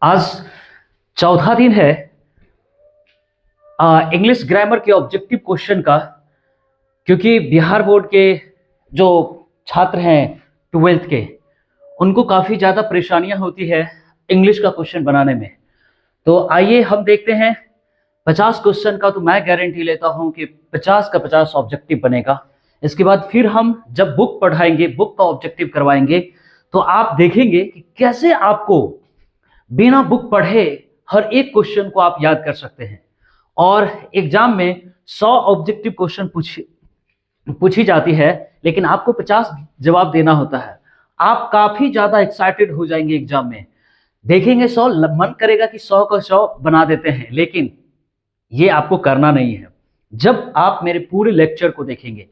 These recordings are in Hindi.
आज चौथा दिन है इंग्लिश ग्रामर के ऑब्जेक्टिव क्वेश्चन का। क्योंकि बिहार बोर्ड के जो छात्र हैं 12th के, उनको काफ़ी ज़्यादा परेशानियां होती है इंग्लिश का क्वेश्चन बनाने में। तो आइए हम देखते हैं 50 क्वेश्चन का। तो मैं गारंटी लेता हूं कि 50 का 50 ऑब्जेक्टिव बनेगा। इसके बाद फिर हम जब बुक पढ़ाएंगे, बुक का ऑब्जेक्टिव करवाएंगे, तो आप देखेंगे कि कैसे आपको बिना बुक पढ़े हर एक क्वेश्चन को आप याद कर सकते हैं। और एग्जाम में 100 ऑब्जेक्टिव क्वेश्चन पूछी जाती है, लेकिन आपको 50 जवाब देना होता है। आप काफी ज्यादा एक्साइटेड हो जाएंगे एग्जाम में, देखेंगे 100, मन करेगा कि 100 का 100 बना देते हैं, लेकिन ये आपको करना नहीं है। जब आप मेरे पूरे लेक्चर को देखेंगे,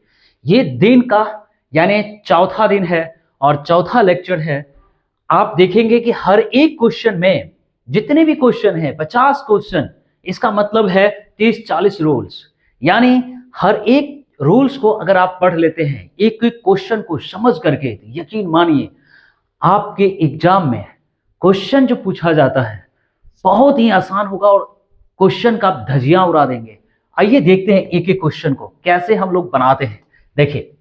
ये दिन का यानी चौथा दिन है और चौथा लेक्चर है, आप देखेंगे कि हर एक क्वेश्चन में जितने भी क्वेश्चन है 50 क्वेश्चन, इसका मतलब है 30-40 रूल्स। यानी हर एक रूल्स को अगर आप पढ़ लेते हैं, एक एक क्वेश्चन को समझ करके, तो यकीन मानिए आपके एग्जाम में क्वेश्चन जो पूछा जाता है बहुत ही आसान होगा और क्वेश्चन का आप धजियां उड़ा देंगे। आइए देखते हैं एक एक क्वेश्चन को कैसे हम लोग बनाते हैं। देखिए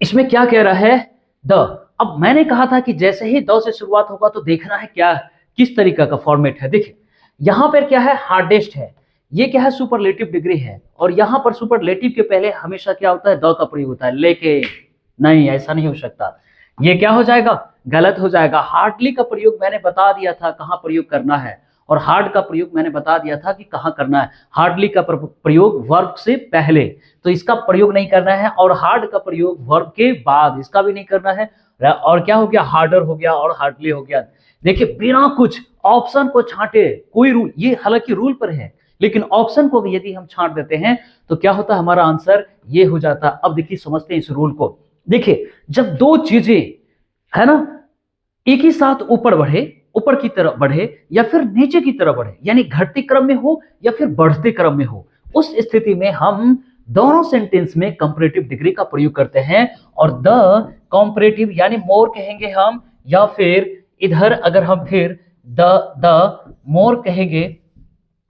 इसमें क्या कह रहा है, द। अब मैंने कहा था कि जैसे ही द से शुरुआत होगा तो देखना है क्या किस तरीका का फॉर्मेट है। देखिए यहां पर क्या है, हार्डेस्ट है, ये क्या है, सुपरलेटिव डिग्री है। और यहां पर सुपरलेटिव के पहले हमेशा क्या होता है, द का प्रयोग होता है। लेके नहीं, ऐसा नहीं हो सकता, ये क्या हो जाएगा, गलत हो जाएगा। हार्डली का प्रयोग मैंने बता दिया था कहां प्रयोग करना है, और हार्ड का प्रयोग मैंने बता दिया था कि कहां करना है। हार्डली का प्रयोग वर्ब से पहले, तो इसका प्रयोग नहीं करना है, और हार्ड का प्रयोग वर्ब के बाद, इसका भी नहीं करना है। और क्या हो गया, हार्डर हो गया और हार्डली हो गया। देखिए बिना कुछ ऑप्शन को छांटे कोई रूल, ये हालांकि रूल पर है, लेकिन ऑप्शन को यदि हम छांट देते हैं तो क्या होता है, हमारा आंसर ये हो जाता है। अब देखिए समझते हैं इस रूल को। देखिए जब दो चीजें है ना एक ही साथ ऊपर बढ़े, ऊपर की तरफ बढ़े या फिर नीचे की तरफ बढ़े, यानी घटते क्रम में हो या फिर बढ़ते क्रम में हो, उस स्थिति में हम दोनों सेंटेंस में कंपैरेटिव डिग्री का प्रयोग करते हैं। और द कंपैरेटिव यानी मोर कहेंगे हम, या फिर इधर अगर हम फिर द मोर कहेंगे,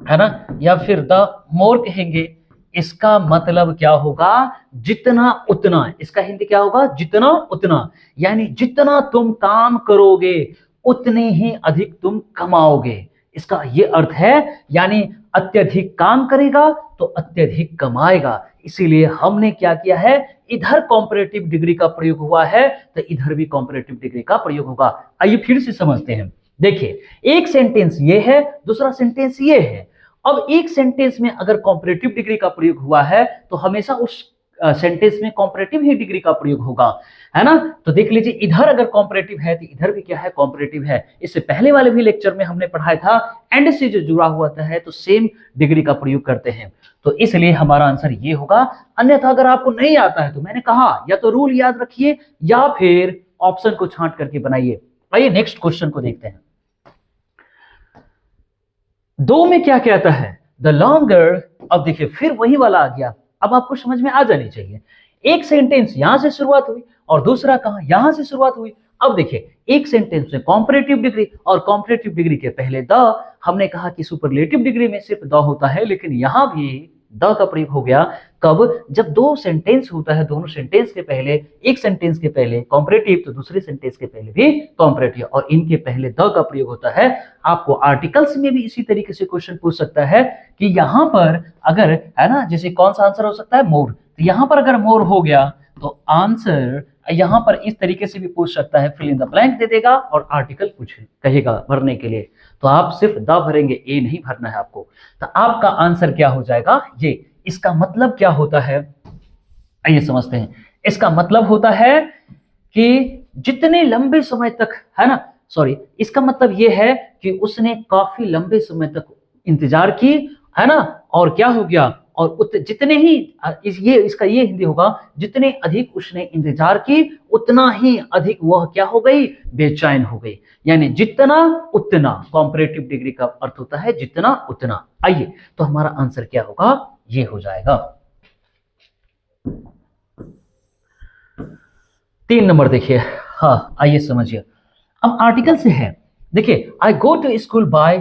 है ना, या फिर द मोर कहेंगे, इसका मतलब क्या होगा, जितना उतना। इसका हिंदी क्या होगा, जितना उतना, यानी जितना तुम काम करोगे उतने ही अधिक तुम कमाओगे। इसका ये अर्थ है, यानी अत्यधिक काम करेगा तो अत्यधिक कमाएगा। इसीलिए हमने क्या किया है, इधर कॉम्परेटिव डिग्री का प्रयोग हुआ है तो इधर भी कॉम्परेटिव डिग्री का प्रयोग होगा। आइए फिर से समझते हैं। देखिए एक सेंटेंस ये है, दूसरा सेंटेंस ये है। अब एक सेंटेंस में अगर कॉम्परेटिव डिग्री का प्रयोग हुआ है तो हमेशा उस सेंटेंस में कॉम्परेटिव ही डिग्री का प्रयोग होगा, है ना। तो देख लीजिए इधर अगर कॉम्परेटिव है तो इधर भी क्या है, कॉम्परेटिव है। इससे पहले वाले भी लेक्चर में हमने पढ़ाया था, एंड से जो जुड़ा हुआ है तो सेम डिग्री का प्रयोग करते हैं। तो इसलिए हमारा आंसर ये होगा। अन्यथा अगर आपको नहीं आता है तो मैंने कहा या तो रूल याद रखिए या फिर ऑप्शन को छांट करके बनाइए। आइए नेक्स्ट क्वेश्चन को देखते हैं। दो में क्या कहता है, द लॉन्गर। अब देखिए फिर वही वाला आ गया, अब आपको समझ में आ जानी चाहिए। एक सेंटेंस यहां से शुरुआत हुई और दूसरा कहां, यहां से शुरुआत हुई। अब देखिए एक सेंटेंस में कॉम्परेटिव डिग्री, और कॉम्परेटिव डिग्री के पहले द। हमने कहा कि सुपरलेटिव डिग्री में सिर्फ द होता है, लेकिन यहां भी द का प्रयोग हो गया। कब, जब दो सेंटेंस होता है, दोनों सेंटेंस के पहले, एक सेंटेंस के पहले कॉम्परेटिव तो दूसरे सेंटेंस के पहले भी कॉम्परेटिव, और इनके पहले द का प्रयोग होता है। आपको आर्टिकल्स में भी इसी तरीके से क्वेश्चन पूछ सकता है कि यहां पर अगर, है ना, जैसे कौन सा आंसर हो सकता है, मोर। तो यहां पर अगर मोर हो गया तो आंसर यहां पर इस तरीके से भी पूछ सकता है, फिल इन द ब्लैंक दे देगा और आर्टिकल पूछ कहेगा भरने के लिए। तो आप सिर्फ द भरेंगे, ए नहीं भरना है आपको। तो आपका आंसर क्या हो जाएगा, ये। इसका मतलब क्या होता है, आइए समझते हैं। इसका मतलब होता है कि जितने लंबे समय तक, है ना, सॉरी, इसका मतलब यह है कि उसने काफी लंबे समय तक इंतजार की, है ना, और क्या हो गया, और जितने ही इसका ये हिंदी होगा, जितने अधिक उसने इंतजार की उतना ही अधिक वह क्या हो गई, बेचैन हो गई। यानी जितना उतना, कॉम्परेटिव डिग्री का अर्थ होता है जितना उतना। आइए तो हमारा आंसर क्या होगा, ये हो जाएगा 3 नंबर। देखिए हाँ, आइए समझिए। अब आर्टिकल से है, देखिए I go to school by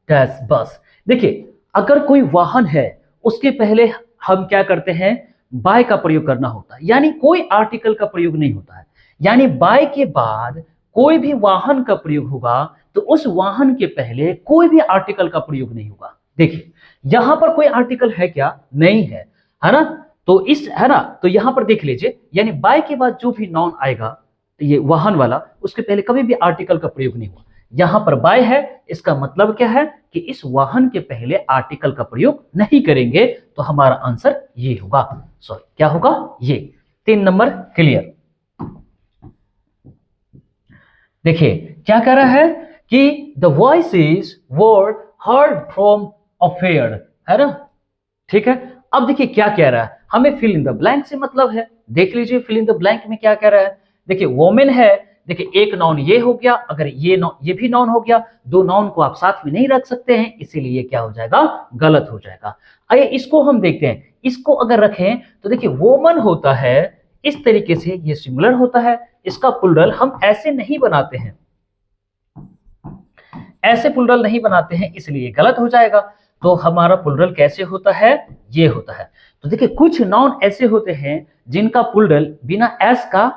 dash bus. देखिए अगर कोई वाहन है उसके पहले हम क्या करते हैं, बाय का प्रयोग करना होता है, यानी कोई आर्टिकल का प्रयोग नहीं होता है। यानी बाय के बाद कोई भी वाहन का प्रयोग होगा तो उस वाहन के पहले कोई भी आर्टिकल का प्रयोग नहीं होगा। देखिए यहां पर कोई आर्टिकल है क्या, नहीं है ना, तो इस है ना, तो यहां पर देख लीजिए, यानी बाय के बाद जो भी नाउन आएगा ये वाहन वाला, उसके पहले कभी भी आर्टिकल का प्रयोग नहीं हुआ। यहां पर बाय है, इसका मतलब क्या है कि इस वाहन के पहले आर्टिकल का प्रयोग नहीं करेंगे, तो हमारा आंसर ये होगा, सॉरी क्या होगा, ये 3 नंबर क्लियर। देखिए क्या कह रहा है कि the voices were heard from affair, है ना, ठीक है। अब देखिए क्या कह रहा है, हमें फिल इन द ब्लैंक से मतलब है। देख लीजिए फिल इन द ब्लैंक में क्या कह रहा है, देखिए वोमेन है, देखिए एक नाउन ये हो गया, अगर ये भी नाउन हो गया, दो नाउन को आप साथ में नहीं रख सकते हैं, इसीलिए क्या हो जाएगा, गलत हो जाएगा। आइए इसको हम देखते हैं, इसको अगर रखें तो देखिए वोमन होता है इस तरीके से, ये सिंगुलर होता है, इसका प्लूरल हम ऐसे नहीं बनाते हैं, ऐसे प्लूरल नहीं बनाते हैं, इसलिए गलत हो जाएगा। तो हमारा प्लूरल कैसे होता है, ये होता है। तो देखिए कुछ नाउन ऐसे होते हैं जिनका प्लूरल बिना एस का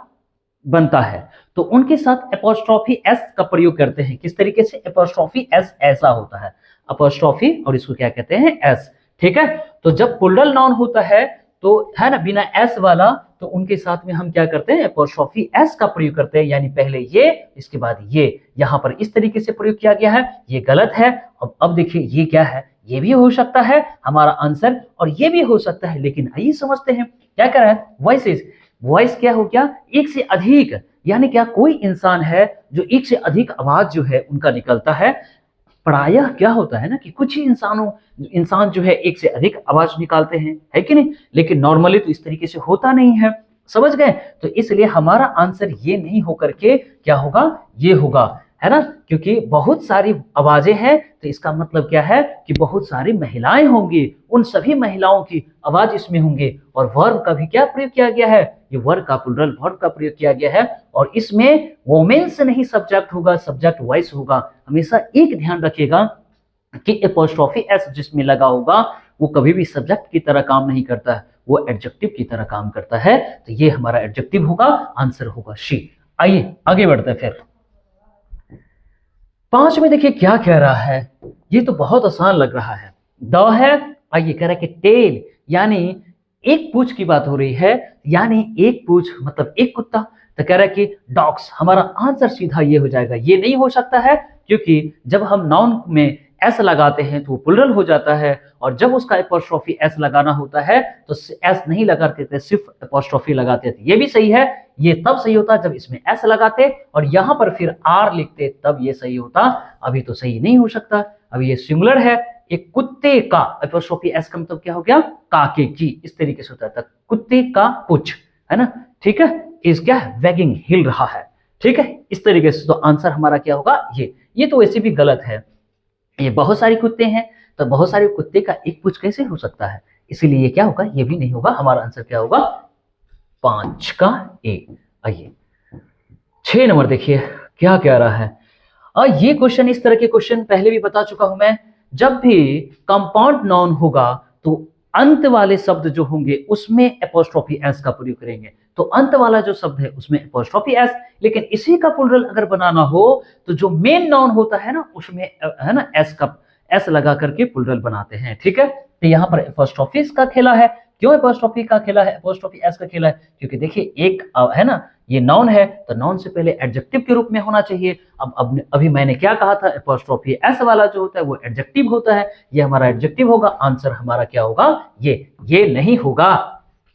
बनता है, तो उनके साथ एपोस्ट्रोफी एस का प्रयोग करते हैं। किस तरीके से, एपोस्ट्रोफी एस ऐसा होता है, एपोस्ट्रोफी और इसको क्या कहते हैं, एस, ठीक है। तो जब प्लूरल नाउन होता है तो है ना बिना एस वाला, तो उनके साथ में हम क्या करते हैं, एपोस्ट्रोफी एस का प्रयोग करते हैं, यानी पहले ये इसके बाद ये। यहां पर इस तरीके से प्रयोग किया गया है, ये गलत है। अब देखिए ये क्या है, ये भी हो सकता है हमारा आंसर, और ये भी हो सकता है, लेकिन आइए समझते हैं क्या कर रहा है, वॉइसेस, वॉइस क्या हो गया, एक से अधिक, यानी क्या कोई इंसान है जो एक से अधिक आवाज जो है उनका निकलता है। प्रायः क्या होता है ना कि कुछ ही इंसान जो है एक से अधिक आवाज निकालते हैं, है कि नहीं, लेकिन नॉर्मली तो इस तरीके से होता नहीं है, समझ गए। तो इसलिए हमारा आंसर ये नहीं होकर के क्या होगा, ये होगा, है ना, क्योंकि बहुत सारी आवाजें हैं, तो इसका मतलब क्या है कि बहुत सारी महिलाएं होंगी, उन सभी महिलाओं की आवाज इसमें होंगे। और वर्ब का भी क्या प्रयोग किया गया है, ये वर्ब का प्लूरल वर्ब का प्रयोग किया गया है, और इसमें वोमेन से नहीं सब्जेक्ट होगा, सब्जेक्ट वॉइस होगा। हमेशा एक ध्यान रखिएगा कि एपोस्ट्रोफी एस जिसमें लगा होगा वो कभी भी सब्जेक्ट की तरह काम नहीं करता है, वो एडजेक्टिव की तरह काम करता है। तो ये हमारा एडजेक्टिव होगा, आंसर होगा शी। आइए आगे बढ़ते हैं फिर 5 में। देखिए क्या कह रहा है, ये तो बहुत आसान लग रहा है, द है, आइए कह रहा है कि टेल, यानी एक पूंछ की बात हो रही है, यानी एक पूंछ मतलब एक कुत्ता। तो कह रहा है कि डॉग्स, हमारा आंसर सीधा ये हो जाएगा। ये नहीं हो सकता है क्योंकि जब हम नाउन में एस लगाते हैं तो वो प्लूरल हो जाता है, और जब उसका एपोस्ट्रोफी एस लगाना होता है तो एस नहीं लगाते थे, सिर्फ एपोस्ट्रोफी लगाते थे। ये भी सही है, ये तब सही होता जब इसमें एस लगाते और यहां पर फिर आर लिखते, तब ये सही होता। अभी तो सही नहीं हो सकता, अभी ये सिंगुलर है। एक कुत्ते का एपोस्ट्रोफी एस का मतलब क्या हो गया, काके की, इस तरीके से होता था, कुत्ते का पुछ, है ना, ठीक है, इस क्या है, वैगिंग, हिल रहा है, ठीक है, इस तरीके से। तो आंसर हमारा क्या होगा, ये तो वैसे भी गलत है, ये बहुत सारे कुत्ते हैं, तो बहुत सारे कुत्ते का एक पूंछ कैसे हो सकता है, इसीलिए ये क्या होगा, ये भी नहीं होगा। हमारा आंसर क्या होगा, 5 का ए। आइए 6 नंबर देखिए क्या कह रहा है। ये क्वेश्चन, इस तरह के क्वेश्चन पहले भी बता चुका हूं मैं। जब भी कंपाउंड नाउन होगा तो अंत वाले शब्द जो होंगे उसमें एपोस्ट्रोफी एस का प्रयोग करेंगे। तो अंत वाला जो शब्द है उसमें एपोस्ट्रोफी एस, लेकिन इसी का प्लूरल अगर बनाना हो तो जो मेन नाउन होता है ना उसमें है ना एस लगा करके प्लूरल बनाते हैं, ठीक है। तो यहाँ पर एपोस्ट्रोफी का खेला है। क्यों एपोस्ट्रोफी का खेला है, एपोस्ट्रोफी एस का खेला है, क्योंकि देखिए एक है ना ये नाउन है, तो नाउन से पहले एडजेक्टिव के रूप में होना चाहिए। अब अभी मैंने क्या कहा था, एपोस्ट्रोफी एस वाला जो होता है वो एडजेक्टिव होता है, ये हमारा एडजेक्टिव होगा। आंसर हमारा क्या होगा, ये नहीं होगा,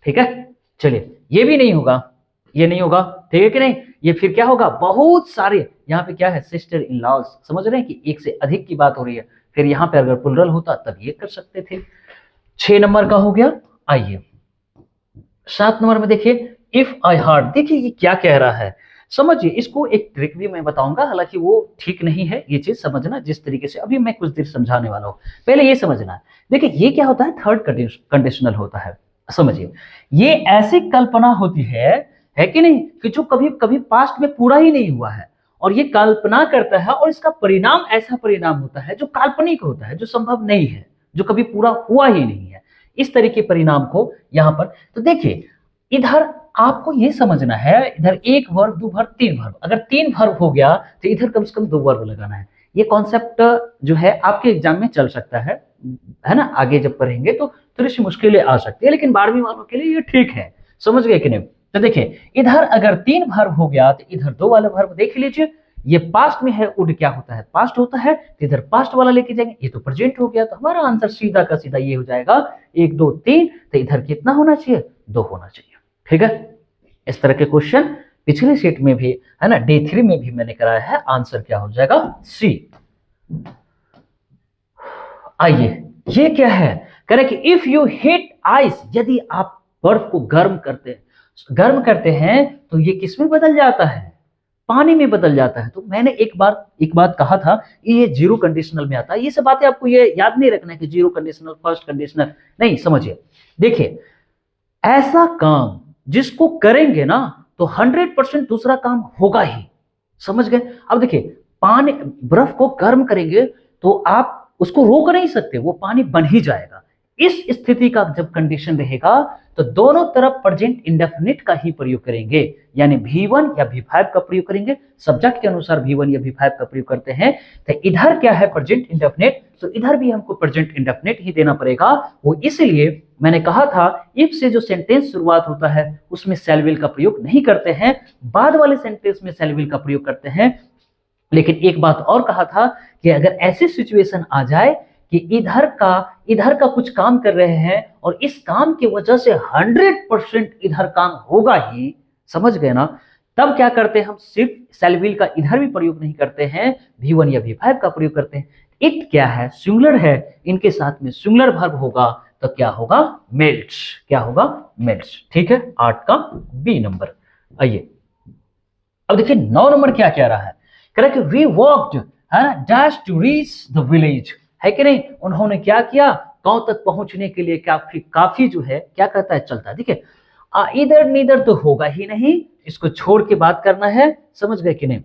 ठीक है। चलिए ये भी नहीं होगा, ये नहीं होगा, ठीक है कि नहीं। ये फिर क्या होगा, बहुत सारे, यहाँ पे क्या है, सिस्टर इन लॉज, समझ रहे हैं कि एक से अधिक की बात हो रही है। फिर यहाँ पे अगर प्लूरल होता तब ये कर सकते थे। 6 नंबर का हो गया। आइए 7 नंबर में देखिए, इफ आई हार्ड। देखिए ये क्या कह रहा है, समझिए, इसको एक ट्रिक भी मैं बताऊंगा, हालांकि वो ठीक नहीं है, ये चीज समझना जिस तरीके से अभी मैं कुछ देर समझाने वाला हूं, पहले ये समझना है। देखिए ये क्या होता है, थर्ड कंडीशनल होता है। समझिए ये ऐसी कल्पना होती है कि नहीं, कि जो कभी कभी पास्ट में पूरा ही नहीं हुआ है और ये कल्पना करता है और इसका परिणाम ऐसा परिणाम होता है जो काल्पनिक होता है, जो संभव नहीं है, जो कभी पूरा हुआ ही नहीं है। इस तरह के परिणाम को यहाँ पर, तो देखिए इधर आपको ये समझना है, इधर एक वर्ब, दो वर्ब, तीन वर्ब, अगर तीन वर्ब हो गया तो इधर कम से कम दो वर्ब लगाना है। ये कॉन्सेप्ट जो है आपके एग्जाम में चल सकता है ना, आगे जब पढ़ेंगे तो थोड़ी सी मुश्किलें आ सकती है, लेकिन 12वीं वालों के लिए ये ठीक है। समझ गए कि नहीं? तो देखिए इधर अगर तीन वर्ब हो गया तो इधर दो वाला वर्ब देख लीजिए। ये पास्ट में है, वुड क्या होता है, पास्ट होता है, तो इधर पास्ट वाला लेके जाएंगे, ये तो प्रेजेंट हो गया, तो हमारा आंसर सीधा का सीधा ये हो जाएगा 1 2 3। तो इधर कितना होना चाहिए, 2 होना चाहिए। ठीक है, इस तरह के क्वेश्चन पिछली शीट में भी है ना, डे 3 में भी मैंने कराया है। आंसर क्या हो जाएगा, सी। आइए ये क्या है, कह रहे कि इफ यू हीट आइस, यदि आप बर्फ को गर्म करते हैं तो ये किस में बदल जाता है, पानी में बदल जाता है। तो मैंने एक बात कहा था, ये जीरो कंडीशनल में आता है। ये सब बातें आपको ये याद नहीं रखना है कि जीरो कंडीशनल, फर्स्ट कंडीशनल, नहीं, समझिए। देखिए ऐसा काम जिसको करेंगे ना तो 100% दूसरा काम होगा ही। समझ गए? अब देखिए पानी, बर्फ को गर्म करेंगे तो आप उसको रोक नहीं सकते, वो पानी बन ही जाएगा। इस स्थिति का जब कंडीशन रहेगा तो दोनों तरफ प्रेजेंट इंडेफिनिट का ही प्रयोग करेंगे, यानी V1 या V5 का प्रयोग करेंगे। सब्जेक्ट के अनुसार V1 या V5 का प्रयोग करते हैं। तो इधर क्या है, प्रेजेंट इंडेफिनिट, तो इधर भी हमको प्रेजेंट इंडेफिनिट ही देना पड़ेगा। वो इसलिए मैंने कहा था इफ से जो सेंटेंस शुरुआत होता है उसमें शैल विल का प्रयोग नहीं करते हैं, बाद वाले सेंटेंस में शैल विल का प्रयोग करते हैं। लेकिन एक बात और कहा था कि अगर ऐसी सिचुएशन आ जाए कि इधर का कुछ काम कर रहे हैं और इस काम की वजह से 100% इधर काम होगा ही, समझ गए ना, तब क्या करते हैं हम, सिर्फ शैल विल का इधर भी प्रयोग नहीं करते हैं, V1 या V5 का प्रयोग करते हैं। इट क्या है, सिंगुलर है, इनके साथ में सिंगुलर वर्ब होगा तो क्या होगा, मेल्ट्स। क्या होगा, मेल्ट्स। ठीक है, 8 का बी नंबर। आइए अब देखिए 9 नंबर क्या कह रहा है, कह रहा है कि we walked dash to reach the village, है कि नहीं। उन्होंने क्या किया, गांव तक पहुंचने के लिए काफी जो है क्या कहता है, चलता है। देखिए इधर नीदर तो होगा ही नहीं, इसको छोड़ के बात करना है। समझ गए कि नहीं?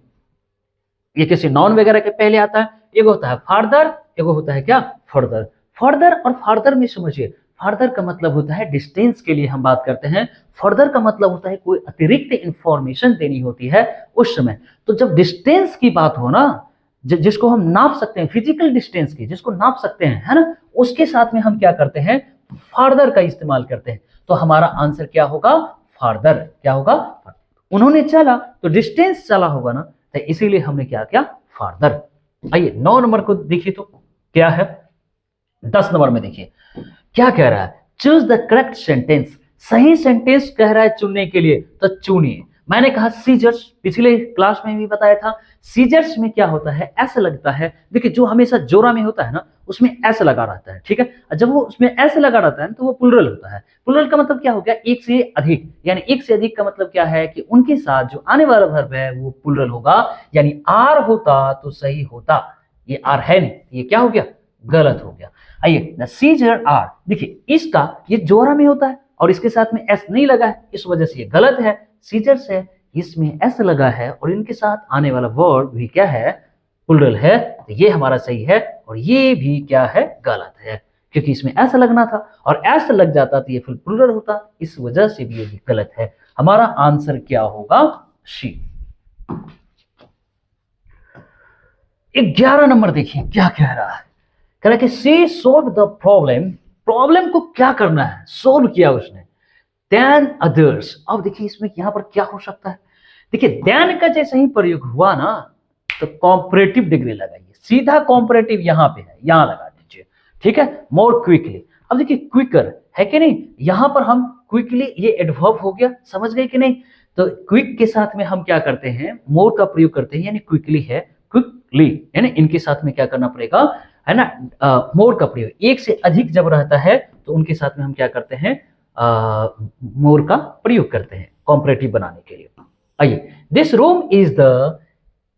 ये किसी नॉन वगैरह के पहले आता है, एक होता है फार्दर, एक होता है क्या, फर्दर। फर्दर और फार्दर में समझिए, फर्दर का मतलब होता है डिस्टेंस के लिए हम बात करते हैं, फर्दर का मतलब होता है कोई अतिरिक्त इंफॉर्मेशन देनी होती है उस समय। तो जब डिस्टेंस की बात हो ना, जिसको हम नाप सकते हैं, फिजिकल डिस्टेंस की जिसको नाप सकते हैं, है ना, उसके साथ में हम क्या करते हैं, फार्दर का इस्तेमाल करते हैं। तो हमारा आंसर क्या होगा, फार्दर। क्या होगा, उन्होंने चला तो डिस्टेंस चला होगा ना, तो इसीलिए हमने क्या किया, फार्दर। आइए 9 नंबर को देखिए तो क्या है। 10 नंबर में देखिए क्या कह रहा है, चूज द करेक्ट सेंटेंस। सही सेंटेंस कह रहा है चुनने के लिए, तो चुनिए। मैंने कहा सीजर्स, पिछले क्लास में भी बताया था, सीजर्स में क्या होता है, ऐसा लगता है। देखिए जो हमेशा जोरा में होता है ना, उसमें ऐसा लगा रहता है, ठीक है। जब वो उसमें ऐसा लगा रहता है तो वो प्लुरल होता है। प्लुरल का मतलब क्या हो गया, एक से अधिक, यानी एक से अधिक का मतलब क्या है कि उनके साथ जो आने वाला वर्ब है वो प्लुरल होगा, यानी आर होता तो सही होता, ये आर है नहीं, ये क्या हो गया, गलत हो गया। आइए न सीजर आर, देखिए इसका ये जोरा में होता है और इसके साथ में एस नहीं लगा है, इस वजह से ये गलत है। सीजर्स है, इसमें एस लगा है और इनके साथ आने वाला वर्ब भी क्या है, प्लुरल है, तो ये हमारा सही है। और ये भी क्या है, गलत है, क्योंकि इसमें ऐसा लगना था और ऐसा लग जाता तो ये फिर प्लुरल होता, इस वजह से भी ये भी गलत है। हमारा आंसर क्या होगा, सी। 11 नंबर देखिए क्या कह रहा है, कह रहा है कि सी सोल्व द प्रॉब्लम। प्रॉब्लम को क्या करना है, सोल्व किया उसने, देन अदर्स। अब देखिए इसमें यहां पर क्या हो सकता है, देखिए देन का जैसे ही प्रयोग हुआ ना तो कॉम्परेटिव डिग्री लगाइए, सीधा कॉम्परेटिव यहां पे है, यहां लगा दीजिए, ठीक है। मोर क्विकली, अब देखिए क्विकर है कि नहीं, यहां पर हम क्विकली, ये एडवर्ब हो गया, समझ गए कि नहीं। तो क्विक के साथ में हम क्या करते हैं, मोर का प्रयोग करते हैं, यानी क्विकली है, क्विकली, यानी इनके साथ में क्या करना पड़ेगा, है ना, मोर का प्रयोग। एक से अधिक जब रहता है तो उनके साथ में हम क्या करते हैं, मोर का प्रयोग करते हैं कॉम्परेटिव बनाने के लिए। आइए, this room is the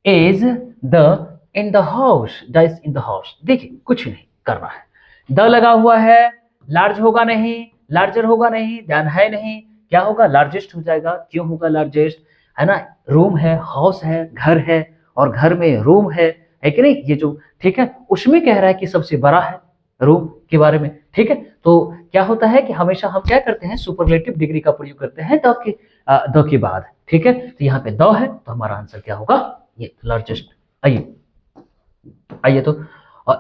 in the house, the is in the house. देखिए कुछ नहीं करना है, द लगा हुआ है, लार्ज होगा नहीं, लार्जर होगा नहीं, ध्यान है नहीं, क्या होगा, लार्जेस्ट हो जाएगा। क्यों होगा लार्जेस्ट, है ना, रूम है, हाउस है, घर है, और घर में रूम है कि नहीं, ये जो ठीक है उसमें कह रहा है कि सबसे बड़ा है रूम के बारे में, ठीक है। तो क्या होता है कि हमेशा हम क्या करते हैं, सुपरलेटिव डिग्री का प्रयोग करते हैं द के बाद, ठीक है। तो यहाँ पे द है तो हमारा आंसर क्या होगा, ये लार्जेस्ट। आइए आइए तो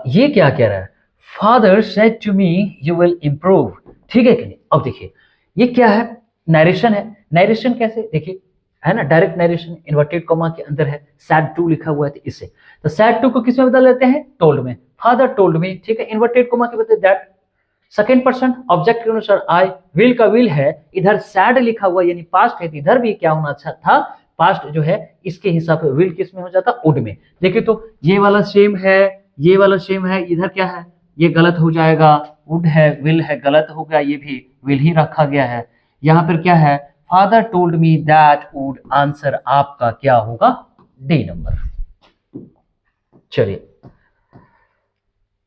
ये क्या कह रहा है, father said to me you will improve, ठीक है कि नहीं। अब देखिए ये क्या है, नरेशन है। नरेशन कैसे, देखिए है ना, डायरेक्ट नरेशन इन्वर्टेड कॉमा के अंदर है, सैड टू लिखा हुआ है तो इससे, तो सैड टू को किस में बदल देते हैं, टोल्ड में। फादर टोल्ड मी, ठीक है, इन्वर्टेड कॉमा के बदले दैट, सेकंड पर्सन ऑब्जेक्ट के अनुसार आई, विल का विल है, इधर सैड लिखा हुआ यानी पास्ट है, तो इधर भी क्या होना अच्छा था, पास्ट जो है इसके हिसाब से विल किस में हो जाता, वुड में। देखिए तो ये वाला सेम है, ये वाला सेम है, इधर क्या है, ये गलत हो जाएगा, वुड है, विल है, गलत हो गया, ये भी विल ही रखा गया है। यहाँ पर क्या है, father told me that would, answer आपका क्या होगा, डी नंबर। चलिए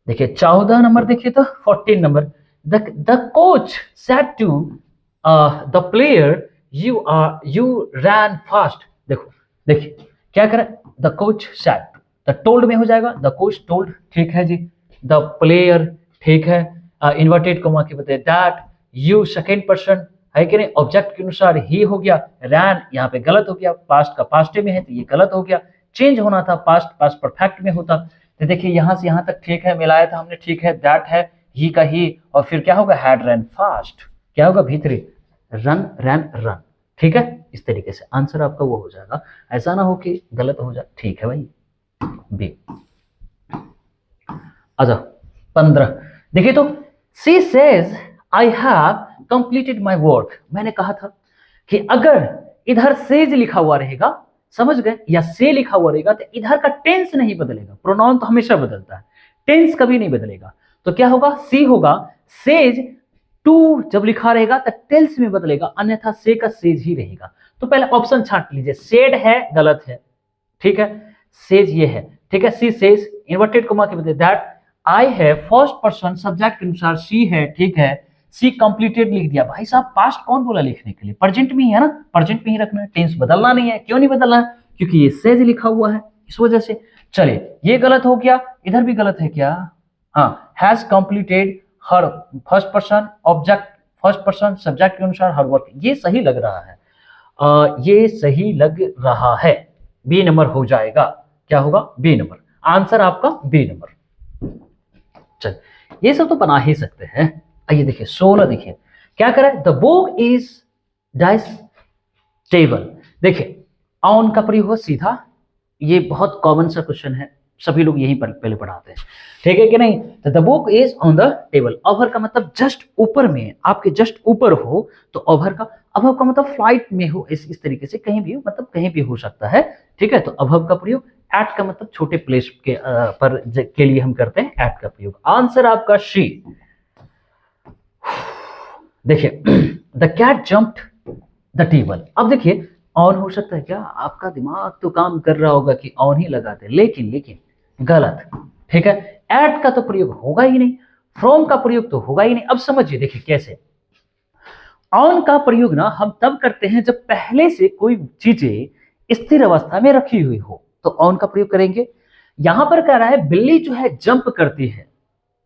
देखिए 14 नंबर, देखिए तो 14 number, the coach said to the player you ran fast. देखो देखिए क्या करे, the coach said, the told में हो जाएगा, द कोच टोल्ड, ठीक है जी, द प्लेयर, ठीक है, इन्वर्टेड कॉमा के बदले दैट, यू सेकेंड पर्सन है कि नहीं, ऑब्जेक्ट के अनुसार ही हो गया, रैन यहाँ पे गलत हो गया, पास्ट का पास्ट में है तो ये गलत हो गया, चेंज होना था, पास्ट पास्ट परफेक्ट में होता। तो देखिए यहाँ से यहाँ तक ठीक है, मिलाया था हमने, ठीक है, दैट है, ही का ही, और फिर क्या होगा, हैड रन फास्ट, क्या होगा भीतरी, रन रैन रन, ठीक है। इस तरीके से आंसर आपका वो हो जाएगा, ऐसा ना हो कि गलत हो जाए, ठीक है भाई, बी। अच्छा 15, देखिए तो she says I have completed my work. मैंने कहा था कि अगर इधर सेज लिखा हुआ रहेगा, समझ गए, या से लिखा हुआ रहेगा, तो इधर का टेंस नहीं बदलेगा, प्रोनाउन तो हमेशा बदलता है, टेंस कभी नहीं बदलेगा। तो क्या होगा, सी होगा, सेज टू जब लिखा रहेगा तो टेल्स में बदलेगा, अन्यथा से का सेज ही रहेगा। तो पहले ऑप्शन छांट लीजिए, सेड है गलत है, ठीक है, सेज ये है, ठीक है, सी सेज, इन्वर्टेड कॉमा के बदले दैट, आई है फर्स्ट पर्सन सब्जेक्ट के अनुसार सी है, ठीक है, सी कंप्लीटेड लिख दिया। भाई साहब पास्ट कौन बोला लिखने के लिए, प्रेजेंट में ही है ना, प्रेजेंट में ही रखना है, टेंस बदलना नहीं है। क्यों नहीं बदलना है, क्योंकि ये सेज लिखा हुआ है, इस वजह से। चलिए ये गलत हो गया, इधर भी गलत है क्या, हाँ, has completed her first person object, first person subject के अनुसार हर वर्क, ये सही लग रहा है, ये सही लग रहा है, बी नंबर हो जाएगा, क्या होगा, बी नंबर, आंसर आपका बी नंबर। चल ये सब तो बना ही सकते हैं। आइए देखिए 16, देखिए क्या करें, the book is dice table. देखिए ऑन का प्रयोग हो सीधा, ये बहुत कॉमन सा क्वेश्चन है, सभी लोग यही पहले पढ़ाते हैं, ठीक है कि नहीं। तो the book is on the table, over का मतलब जस्ट ऊपर में, आपके जस्ट ऊपर हो तो ओवर का, अभव का मतलब फ्लाइट में हो, इस तरीके से कहीं भी हो, मतलब कहीं भी हो सकता है, ठीक है। तो अभव का प्रयोग, एट का मतलब छोटे प्लेस के लिए हम करते हैं एट का प्रयोग, आंसर आपका शी। देखिए the cat jumped the table. अब देखिए ऑन हो सकता है क्या, आपका दिमाग तो काम कर रहा होगा कि ऑन ही लगाते, लेकिन गलत, ठीक है, एट का तो प्रयोग होगा ही नहीं, फ्रॉम का प्रयोग तो होगा ही नहीं। अब समझिए देखिए कैसे, ऑन का प्रयोग ना हम तब करते हैं जब पहले से कोई चीजें स्थिर अवस्था में रखी हुई हो, तो ऑन का प्रयोग करेंगे। यहां पर कह रहा है बिल्ली जो है जंप करती है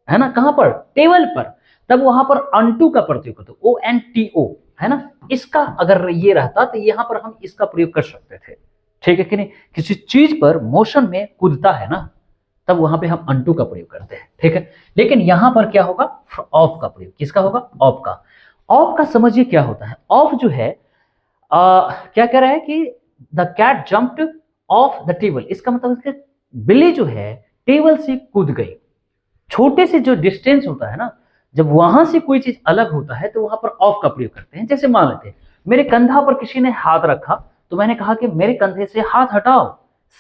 ना, कहां पर, टेबल पर, तब वहां पर अनटू का प्रयोग करते, ONTO, है ना। इसका अगर ये रहता तो यहां पर हम इसका प्रयोग कर सकते थे, ठीक है कि नहीं, किसी चीज पर मोशन में कूदता है ना, तब वहां पे हम अनटू का प्रयोग करते हैं, ठीक है। लेकिन यहां पर क्या होगा, ऑफ का प्रयोग, किसका होगा, ऑफ का। ऑफ का समझिए क्या होता है, ऑफ जो है क्या कह रहा है कि the cat jumped off the table, इसका मतलब बिल्ली जो है टेबल से कूद गई। छोटे से जो डिस्टेंस होता है ना, जब वहां से कोई चीज अलग होता है तो वहां पर ऑफ का प्रयोग करते हैं। जैसे मान लेते हैं मेरे कंधा पर किसी ने हाथ रखा, तो मैंने कहा कि मेरे कंधे से हाथ हटाओ,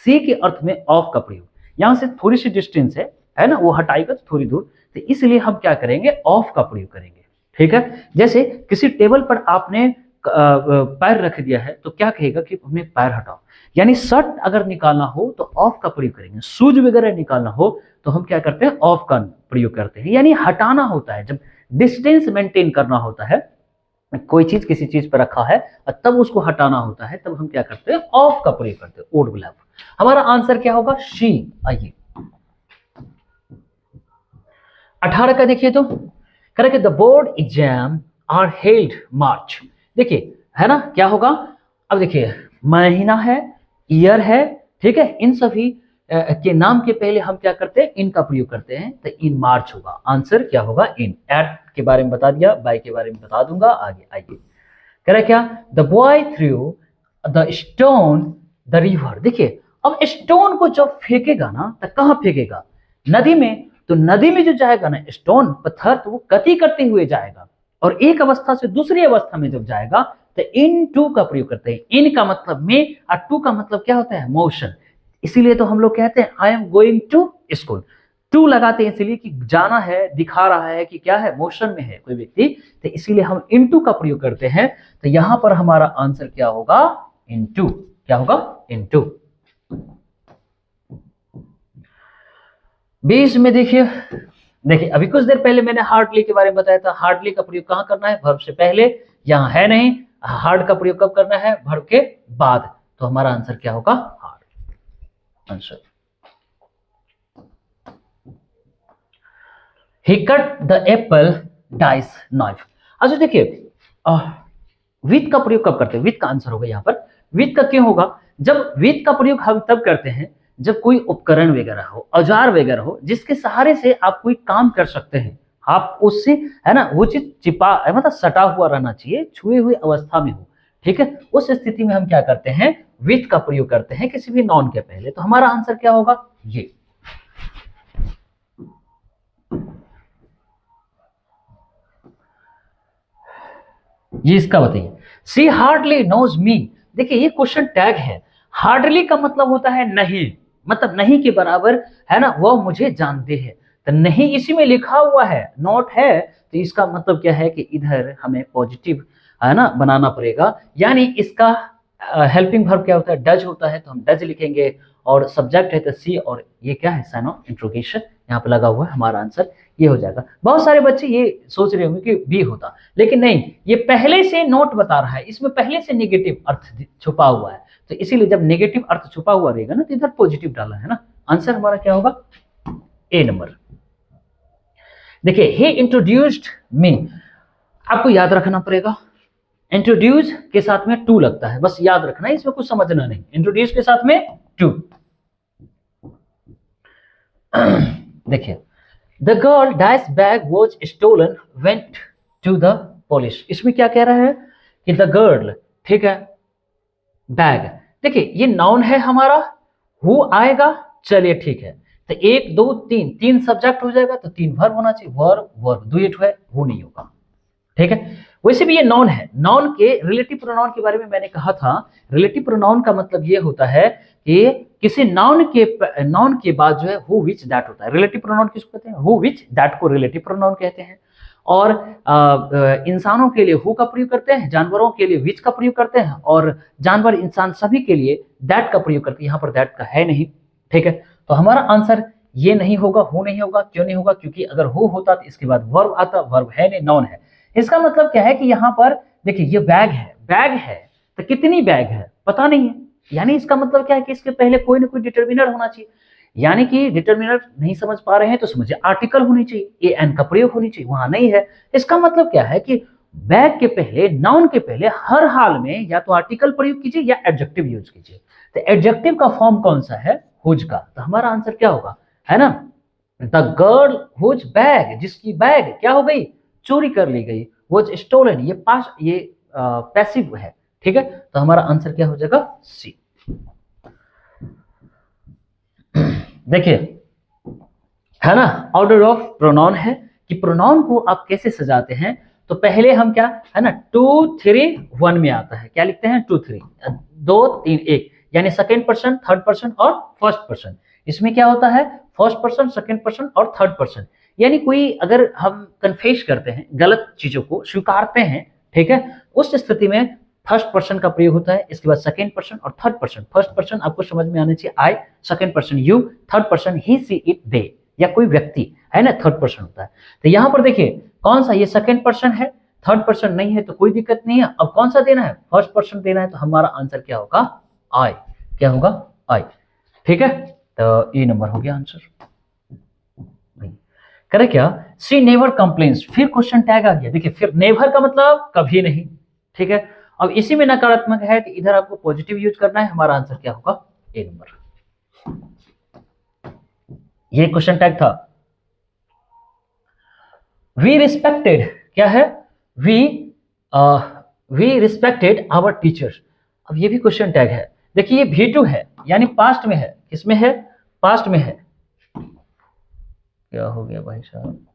सी के अर्थ में ऑफ का प्रयोग, यहां से थोड़ी सी डिस्टेंस है ना, वो हटाएगा थोड़ी दूर, तो इसलिए हम क्या करेंगे, ऑफ का प्रयोग करेंगे, ठीक है। जैसे किसी टेबल पर आपने पैर रख दिया है तो क्या कहेगा कि अपने पैर हटाओ, यानी शर्ट अगर निकालना हो तो ऑफ का प्रयोग करेंगे, शूज वगैरह निकालना हो तो हम क्या करते हैं, ऑफ का प्रयोग करते हैं, यानी हटाना होता है, जब डिस्टेंस मेंटेन करना होता है, कोई चीज किसी चीज पर रखा है और तब उसको हटाना होता है, तब हम क्या करते हैं, ऑफ का प्रयोग करते हैं, वुड विल हैव, हमारा आंसर क्या होगा? शी। आइए 18 का देखिए तो correct, the board exam are held March. देखिए है ना, क्या होगा? अब देखिए महीना है, ईयर है, ठीक है, इन सभी के नाम के पहले हम क्या करते हैं? इन का प्रयोग करते हैं, तो इन मार्च होगा। आंसर क्या होगा? इन। एट के बारे में बता दिया, बाय के बारे में बता दूंगा आगे। आइए करें क्या? The boy through the stone the river. देखिए अब स्टोन को जब फेंकेगा ना, तो कहां फेंकेगा? नदी में। तो नदी में जो जाएगा ना स्टोन पत्थर, तो वो गति करते हुए जाएगा, और एक अवस्था से दूसरी अवस्था में जब जाएगा तो इन टू का प्रयोग करते हैं। इन का मतलब में और टू का मतलब क्या होता है? मोशन। इसीलिए तो हम लोग कहते हैं I am going to school. To लगाते हैं इसलिए कि जाना है, दिखा रहा है कि क्या है? मोशन में है कोई व्यक्ति, तो इसीलिए हम इनटू का प्रयोग करते हैं। तो यहां पर हमारा आंसर क्या होगा? इनटू। क्या होगा? इनटू। 20 में देखिए, अभी कुछ देर पहले मैंने हार्डली के बारे में बताया था। हार्डली का प्रयोग कहां करना है? वर्ब से पहले, यहां है नहीं। हार्ड का प्रयोग कब करना है? वर्ब के बाद। तो हमारा आंसर क्या होगा? Hard answer. He cut the apple dice knife। अच्छा देखिए विथ का प्रयोग कब करते हैं? विथ का आंसर होगा यहाँ पर। विथ का क्यों होगा? जब विथ का प्रयोग हम तब करते हैं जब कोई उपकरण वगैरह हो, औजार वगैरह हो, जिसके सहारे से आप कोई काम कर सकते हैं। आप उससे है ना, वो चीज चिपा मतलब सटा हुआ रहना चाहिए, छुए हुए अवस्था में हो, ठीक है। उस स्थिति में हम क्या करते हैं? विथ का प्रयोग करते हैं किसी भी नॉन के पहले। तो हमारा आंसर क्या होगा? ये। इसका बताइए। सी हार्डली नोज मी। देखिए ये क्वेश्चन टैग है। हार्डली का मतलब होता है नहीं, मतलब नहीं के बराबर, है ना, वो मुझे जानते हैं। तो नहीं इसी में लिखा हुआ है, नॉट है, तो इसका मतलब क्या है कि इधर हमें पॉजिटिव है ना बनाना पड़ेगा। यानी इसका हेल्पिंग वर्ब क्या होता है? डज होता है, तो हम डज लिखेंगे। और सब्जेक्ट है तो सी, और ये क्या है? साइन ऑफ इंट्रोगेशन यहाँ पे लगा हुआ है। हमारा आंसर ये हो जाएगा। बहुत सारे बच्चे ये सोच रहे होंगे कि बी होता, लेकिन नहीं, ये पहले से नोट बता रहा है, इसमें पहले से नेगेटिव अर्थ छुपा हुआ है। तो इसीलिए जब नेगेटिव अर्थ छुपा हुआ रहेगा ना, तो इधर पॉजिटिव डाला है ना। आंसर हमारा क्या होगा? A number. देखिए ही इंट्रोड्यूस्ड मी, आपको याद रखना पड़ेगा। इंट्रोड्यूस के साथ में टू लगता है, बस याद रखना है, इसमें कुछ समझना नहीं। इंट्रोड्यूस के साथ में टू। देखिए the girl dash bag was stolen went to the police. इसमें क्या कह रहा है कि द गर्ल, ठीक है, बैग। देखिए ये नाउन है हमारा, हु आएगा, चलिए ठीक है। तो एक दो तीन, तीन सब्जेक्ट हो जाएगा, तो तीन वर्ब होना चाहिए। वर्ब वर्ब दुईट है, हु नहीं होगा, ठीक है। वैसे भी ये नाउन है। नाउन के रिलेटिव प्रोनाउन के बारे में मैंने कहा था। रिलेटिव प्रोनाउन का मतलब ये होता है कि किसी नाउन के बाद जो है हु विच दैट होता है। रिलेटिव प्रोनाउन किसको कहते हैं? हु विच दैट को रिलेटिव प्रोनाउन कहते हैं। और इंसानों के लिए हु का प्रयोग करते हैं, जानवरों के लिए विच का प्रयोग करते हैं, और जानवर इंसान सभी के लिए दैट का प्रयोग करते हैं। यहाँ पर दैट का है नहीं, ठीक है। तो हमारा आंसर ये नहीं होगा, हु नहीं होगा। क्यों नहीं होगा? क्योंकि अगर हु होता तो इसके बाद वर्ब आता, वर्ब है नहीं, नाउन है। इसका मतलब क्या है कि यहाँ पर देखिए ये बैग है, बैग है, तो कितनी बैग है पता नहीं है। यानी इसका मतलब क्या है कि इसके पहले कोई ना कोई डिटर्मिनर होना चाहिए। यानी कि डिटर्मिनर नहीं समझ पा रहे हैं तो समझिए आर्टिकल होनी चाहिए, ए एन का प्रयोग होनी चाहिए, वहां नहीं है। इसका मतलब क्या है कि बैग के पहले, नाउन के पहले हर हाल में या तो आर्टिकल प्रयोग कीजिए या एडजेक्टिव यूज कीजिए। तो एडजेक्टिव का फॉर्म कौन सा है? हुज का। तो हमारा आंसर क्या होगा? है ना, द गर्ल हुज बैग, जिसकी बैग क्या हो गई? चोरी कर ली गई। वॉज स्टोलन, ये पास, ये पैसिव है, ठीक है। तो हमारा आंसर क्या हो जाएगा? सी। देखिए है ना, ऑर्डर ऑफ प्रोनाउन है कि प्रोनाउन को आप कैसे सजाते हैं। तो पहले हम क्या है ना, 2 3 1 में आता है। क्या लिखते हैं? 2 3, 2 3 1, यानी सेकेंड पर्सन, थर्ड पर्सन और फर्स्ट पर्सन। इसमें क्या होता है? फर्स्ट पर्सन, सेकेंड पर्सन और थर्ड पर्सन। यानी कोई अगर हम कन्फेस करते हैं, गलत चीजों को स्वीकारते हैं, ठीक है, उस स्थिति में फर्स्ट पर्सन का प्रयोग होता है। इसके बाद सेकंड पर्सन और थर्ड पर्सन। फर्स्ट पर्सन आपको समझ में आना चाहिए I, second person you, third person he she it they, या कोई व्यक्ति है ना, थर्ड पर्सन होता है। तो यहाँ पर देखिए कौन सा, ये सेकंड पर्सन है, थर्ड पर्सन नहीं है तो कोई दिक्कत नहीं है। अब कौन सा देना है? फर्स्ट पर्सन देना है। तो हमारा आंसर क्या होगा? आई। क्या होगा? आई। ठीक है, तो ए नंबर हो गया आंसर। करे क्या, सी नेवर कंप्लेन्स, फिर क्वेश्चन टैग आ गया। देखिए फिर नेवर का मतलब कभी नहीं, ठीक है। अब इसी में नकारात्मक है तो इधर आपको पॉजिटिव यूज करना है। हमारा आंसर क्या होगा, ए नंबर। ये क्वेश्चन टैग था। वी रिस्पेक्टेड, क्या है, we we respected our teachers. अब ये भी क्वेश्चन टैग है। देखिए ये V2 है, यानी पास्ट में है। किसमें है, पास्ट में है। क्या हो गया भाई साहब,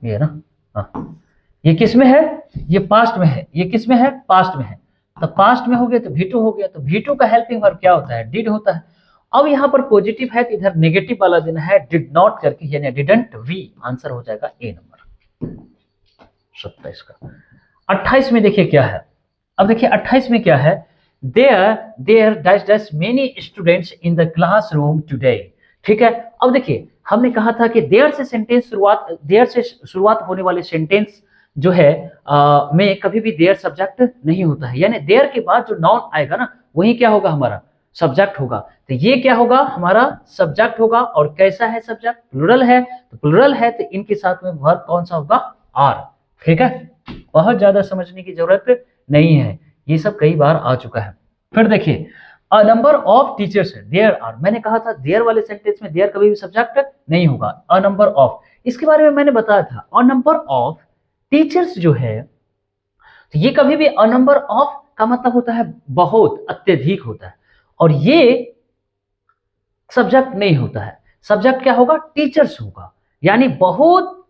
ये ना, हाँ, ये किस में है, ये पास्ट में है। ये किस में है, पास्ट में है। तो पास्ट में हो गया तो V2 हो गया। तो V2 का हेल्पिंग वर्ब क्या होता है, डिड होता है। अब यहाँ पर पॉजिटिव है तो इधर नेगेटिव वाला देना है, डिड नॉट करके, यानी डिडंट वी। आंसर हो जाएगा ए नंबर 27 का। 28 में देखिए क्या है। अब देखिए 28 में क्या है, there dash dash many students in the classroom today. ठीक है, अब देखिए हमने कहा था कि देयर से सेंटेंस शुरुआत, देयर से शुरुआत होने वाले सेंटेंस जो है में कभी भी देयर सब्जेक्ट नहीं होता है। यानी देयर के बाद जो नाउन आएगा ना, वही क्या होगा, हमारा सब्जेक्ट होगा। तो ये क्या होगा, हमारा सब्जेक्ट होगा। और कैसा है सब्जेक्ट, प्लुरल है। तो प्लुरल है तो इनके साथ में वर्ब कौन सा होगा, आर। ठीक है, बहुत ज्यादा समझने की जरूरत नहीं है, ये सब कई बार आ चुका है। फिर देखिए अ नंबर ऑफ टीचर्स है, देयर आर। मैंने कहा था देयर वाले सेंटेंस में देयर कभी भी सब्जेक्ट नहीं होगा। अ नंबर ऑफ, इसके बारे में मैंने बताया था। अ नंबर ऑफ टीचर्स जो है, तो ये कभी भी अ नंबर ऑफ का मतलब होता है बहुत, अत्यधिक होता है। और ये सब्जेक्ट नहीं होता है। सब्जेक्ट क्या होगा, टीचर्स होगा। यानी बहुत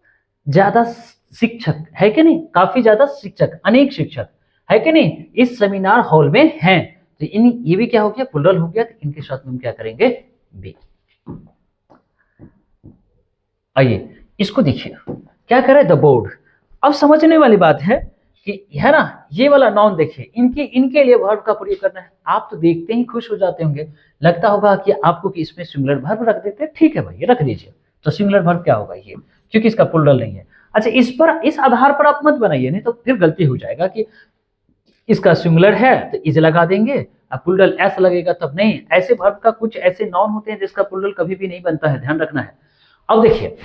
ज्यादा शिक्षक है कि नहीं, काफी ज्यादा शिक्षक, अनेक शिक्षक है कि नहीं इस सेमिनार हॉल में हैं। तो इन ये भी क्या हो गया, प्लुरल हो गया। तो इनके साथ में हम क्या करेंगे, बी। आइए इसको देखिए क्या करे, द बोर्ड। अब समझने वाली बात है कि है ना, ये वाला नाउन देखिए, इनके लिए वर्ब का प्रयोग करना है। आप तो देखते ही खुश हो जाते होंगे, लगता होगा कि आपको कि इसमें सिंगुलर वर्ब रख देते हैं। ठीक है भाई, रख दीजिए। तो सिंगुलर वर्ब क्या होगा ये, क्योंकि इसका प्लुरल नहीं है। अच्छा, इस आधार पर आप मत बनाइए, नहीं तो फिर गलती हो जाएगा कि इसका सिंगुलर है तो इज लगा देंगे, अब प्लुरल एस लगेगा तब नहीं। ऐसे वर्ब का कुछ ऐसे नाउन होते हैं जिसका प्लुरल कभी भी नहीं बनता है, ध्यान रखना है। अब देखिए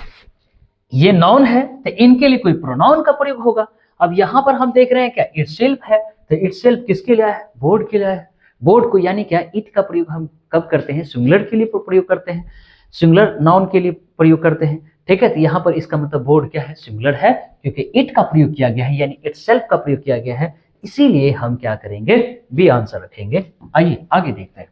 ये नाउन है तो इनके लिए कोई प्रोनाउन का प्रयोग होगा। अब यहां पर हम देख रहे हैं क्या, इटसेल्फ है। तो इटसेल्फ किसके लिए है, बोर्ड के लिए है। बोर्ड को यानी क्या, इट का प्रयोग हम कब करते हैं, सिंगुलर के लिए प्रयोग करते हैं, सिंगुलर नाउन के लिए प्रयोग करते हैं। ठीक है, तो यहाँ पर इसका मतलब बोर्ड क्या है, सिंगुलर है, क्योंकि इट का प्रयोग किया गया है, यानी इटसेल्फ का प्रयोग किया गया है। इसीलिए हम क्या करेंगे, बी आंसर रखेंगे। आइए आगे देखते हैं।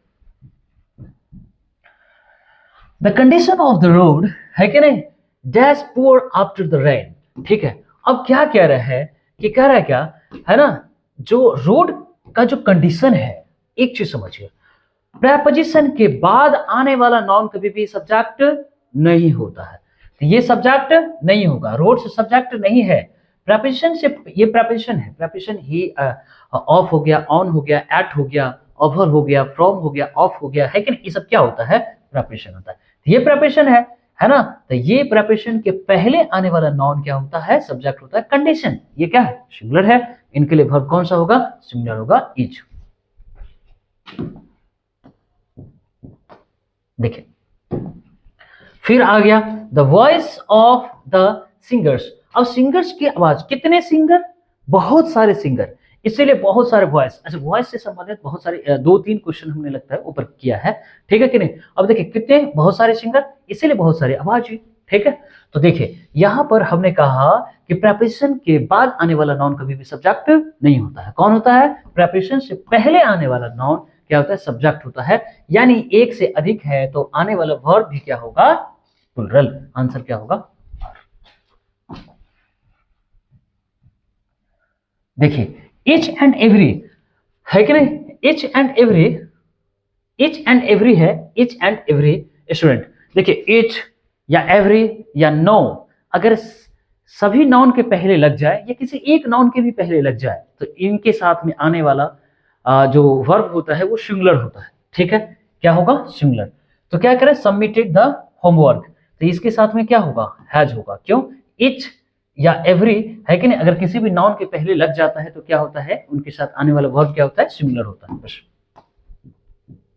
The condition of the road है कि नहीं, dash poor after the rain. ठीक है, अब क्या कह रहा है कि कह रहा है क्या है ना, जो रोड का जो कंडीशन है, एक चीज समझिए, प्रेपोजिशन के बाद आने वाला नाउन कभी भी सब्जेक्ट नहीं होता है। तो ये सब्जेक्ट नहीं होगा, रोड से सब्जेक्ट नहीं है। प्रेपोजिशन से, ये प्रेपोजिशन है। प्रेपोजिशन ही ऑफ हो गया, ऑन हो गया, एट हो गया, ओवर हो गया, फ्रॉम हो गया, ऑफ हो गया, है कि नहीं, ये सब क्या होता है, प्रेपोजिशन होता है। तो ये प्रेपोजिशन है ना। तो ये प्रेपोजिशन के पहले आने वाला नाउन क्या होता है, सब्जेक्ट होता है। कंडीशन ये क्या है, सिंगुलर है। इनके लिए वर्ब कौन सा होगा, सिंगुलर होगा, इज। देखिए फिर आ गया the voice of the singers. अब सिंगर्स की आवाज, कितने सिंगर, बहुत सारे सिंगर, इसीलिए बहुत सारे वॉइस। अच्छा, वॉइस से संबंधित बहुत सारे 2-3 क्वेश्चन हमने लगता है ऊपर किया है। ठीक है कि नहीं। अब देखिए कितने, बहुत सारे सिंगर, इसीलिए बहुत सारी आवाज हुई। ठीक है, तो देखिए यहां पर हमने कहा कि प्रेपोजिशन के बाद आने वाला नाउन कभी भी सब्जेक्ट नहीं होता है। कौन होता है, प्रेपोजिशन से पहले आने वाला नाउन क्या होता है, सब्जेक्ट होता है। यानी एक से अधिक है तो आने वाला वर्ब भी क्या होगा, प्लुरल। आंसर क्या होगा, देखिए इच एंड एवरी है कि नहीं, each and every, each and every है, इच एंड एवरी स्टूडेंट। देखिए इच या एवरी या नो, अगर सभी नाउन के पहले लग जाए या किसी एक नाउन के भी पहले लग जाए तो इनके साथ में आने वाला जो वर्ब होता है वो सिंगुलर होता है। ठीक है, क्या होगा, सिंगुलर। तो क्या करें, सबमिटेड द होमवर्क, तो इसके साथ में क्या होगा, हैज होगा। क्यों, इच या एवरी, है कि नहीं? अगर किसी भी नाउन के पहले लग जाता है तो क्या होता है, उनके साथ आने वाला वर्ब क्या होता है, सिमिलर होता है। बस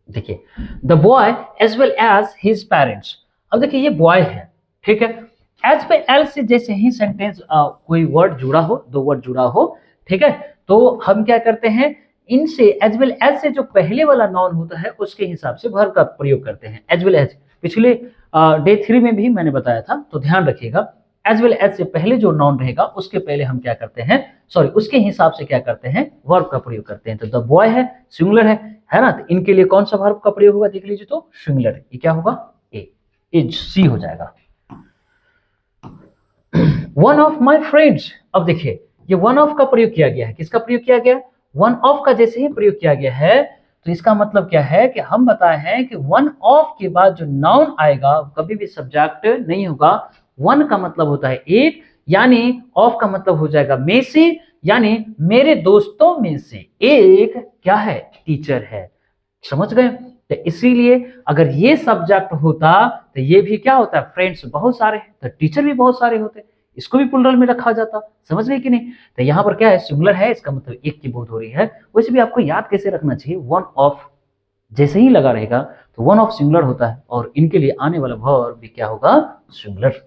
देखिए, the boy as well as his parents. अब देखिए ये बॉय है, ठीक है, एज पे एल से जैसे ही सेंटेंस कोई वर्ड जुड़ा हो, दो वर्ड जुड़ा हो, ठीक है, तो हम क्या करते हैं, इनसे एज वेल एज से जो पहले वाला नाउन होता है उसके हिसाब से वर्ब का प्रयोग करते हैं। एज वेल एज पिछले डे 3 में भी मैंने बताया था, तो ध्यान रखिएगा, एज वेल एज से पहले जो नाउन रहेगा उसके पहले हम क्या करते हैं, सॉरी उसके हिसाब से क्या करते हैं, वर्ब का प्रयोग करते हैं। तो द बॉय है, सिंगुलर है ना, तो इनके लिए कौन सा वर्ब का प्रयोग होगा, देख लीजिए, तो सिंगुलर, ये क्या होगा, ए, इज, सी हो जाएगा। वन ऑफ माई फ्रेंड्स, अब देखिए ये वन ऑफ का प्रयोग किया गया है, किसका प्रयोग किया गया, वन ऑफ का जैसे ही प्रयोग किया गया है तो इसका मतलब क्या है कि हम बताए हैं कि वन ऑफ के बाद जो नाउन आएगा कभी भी सब्जेक्ट नहीं होगा। वन का मतलब होता है एक, यानी ऑफ का मतलब हो जाएगा में से, यानी मेरे दोस्तों में से एक क्या है, टीचर है। समझ गए? तो इसीलिए अगर ये सब्जेक्ट होता तो ये भी क्या होता है, फ्रेंड्स बहुत सारे हैं तो टीचर भी बहुत सारे होते, इसको भी प्लुरल में रखा जाता। समझ गए कि नहीं? तो यहाँ पर क्या है, सिंगुलर है, इसका मतलब एक की बोध हो रही है। वैसे भी आपको याद कैसे रखना चाहिए, वन ऑफ जैसे ही लगा रहेगा तो वन ऑफ सिंगुलर होता है, और इनके लिए आने वाला वर्ब भी क्या होगा, सिंगुलर।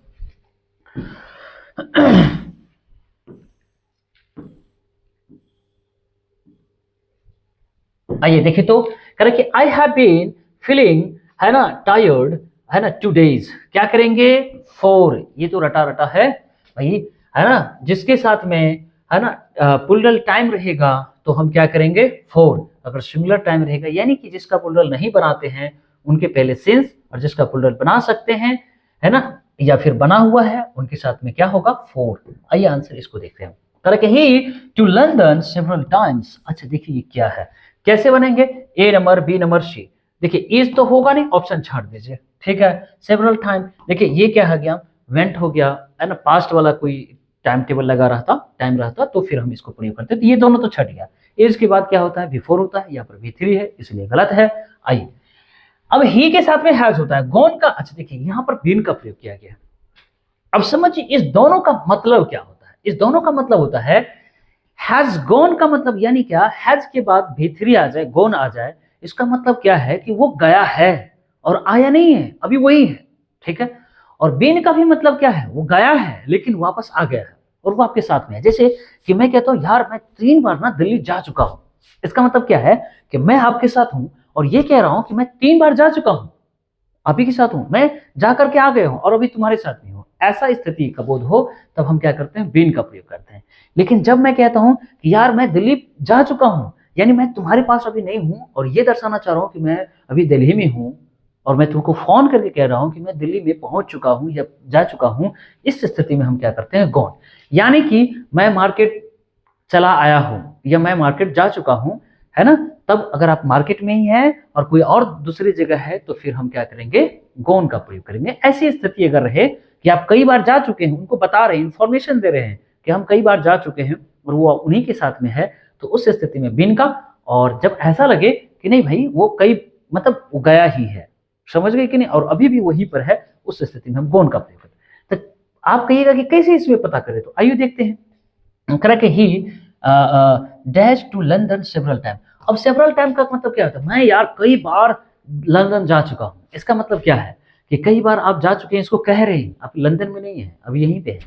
आइए देखें तो, करें कि आई हैव बीन फीलिंग, है ना, टायर्ड, है ना, 2 days, क्या करेंगे, 4, ये तो रटा रटा है भाई, है ना, जिसके साथ में, है ना, प्लुरल टाइम रहेगा तो हम क्या करेंगे, 4। अगर सिंगुलर टाइम रहेगा, यानी कि जिसका प्लुरल नहीं बनाते हैं उनके पहले सिंस, और जिसका प्लुरल बना सकते हैं, है ना, या फिर बना हुआ है, उनके साथ में क्या होगा, 4। आइए आंसर इसको देखते हैं। Correct, he to London several times. अच्छा देखिए ये क्या है, कैसे बनेंगे, A number, B number, C. देखिए इज तो होगा नहीं, ऑप्शन छाड़ दीजिए, ठीक है। सेवरल टाइम, देखिए ये क्या हो गया, वेंट हो गया, है ना, पास्ट वाला कोई टाइम टेबल लगा रहा था, टाइम रहता तो फिर हम इसको प्रयोग करते, तो ये दोनों तो छट गया। इज के बाद क्या होता है, बिफोर होता है, यहाँ पर भी3 है, इसलिए गलत है। आइए अब ही के साथ में हैज होता है, गॉन का, अच्छा देखिए यहाँ पर बीन का प्रयोग किया गया। अब समझिए इस दोनों का मतलब क्या होता है, इस दोनों का मतलब होता है, हैज गॉन का मतलब यानी क्या, हैज के बाद भी3 आ जाए, गॉन आ जाए, इसका मतलब क्या है कि वो गया है और आया नहीं है, अभी वही है, ठीक है। और बीन का भी मतलब क्या है, वो गया है लेकिन वापस आ गया है और वो आपके साथ में है। जैसे कि मैं कहता हूं यार मैं 3 बार ना दिल्ली जा चुका हूं, इसका मतलब क्या है कि मैं आपके साथ हूं और ये कह रहा हूं कि मैं 3 बार जा चुका हूं, आप ही के साथ हूं, मैं जा करके आ गया हूं और अभी तुम्हारे साथ नहीं हूं, ऐसा स्थिति का बोध हो तब हम क्या करते हैं, बीन का प्रयोग करते हैं। लेकिन जब मैं कहता हूं कि यार मैं दिल्ली जा चुका हूं, यानी मैं तुम्हारे पास अभी नहीं हूं और ये दर्शाना चाह रहा हूं कि मैं अभी दिल्ली में हूं और मैं तुमको फोन करके कह रहा हूं कि मैं दिल्ली में पहुंच चुका हूं या जा चुका हूं, इस स्थिति में हम क्या करते हैं, गॉन। यानी कि मैं मार्केट चला आया हूं या मैं मार्केट जा चुका हूं, है ना, तब अगर आप मार्केट में ही हैं और कोई और दूसरी जगह है तो फिर हम क्या करेंगे, गॉन का प्रयोग करेंगे। ऐसी स्थिति अगर रहे कि आप कई बार जा चुके हैं, उनको बता रहे हैं, इंफॉर्मेशन दे रहे हैं कि हम कई बार जा चुके हैं और वो उन्हीं के साथ में है, तो उस स्थिति में बीन का। और जब ऐसा लगे कि नहीं भाई वो कई मतलब वो गया ही है, समझ गए कि नहीं, और अभी भी वहीं पर है, उस स्थिति में हम गॉन का प्रयोग करते हैं। तो आप कहिएगा कि कैसे इसमें पता करें, तो आइए देखते हैं। Correct, he dash to London several time. अब सेवरल टाइम का मतलब क्या होता है, मैं यार कई बार लंदन जा चुका हूं, इसका मतलब क्या है कि कई बार आप जा चुके हैं, इसको कह रहे हैं आप लंदन में नहीं है, अब यहीं पे है,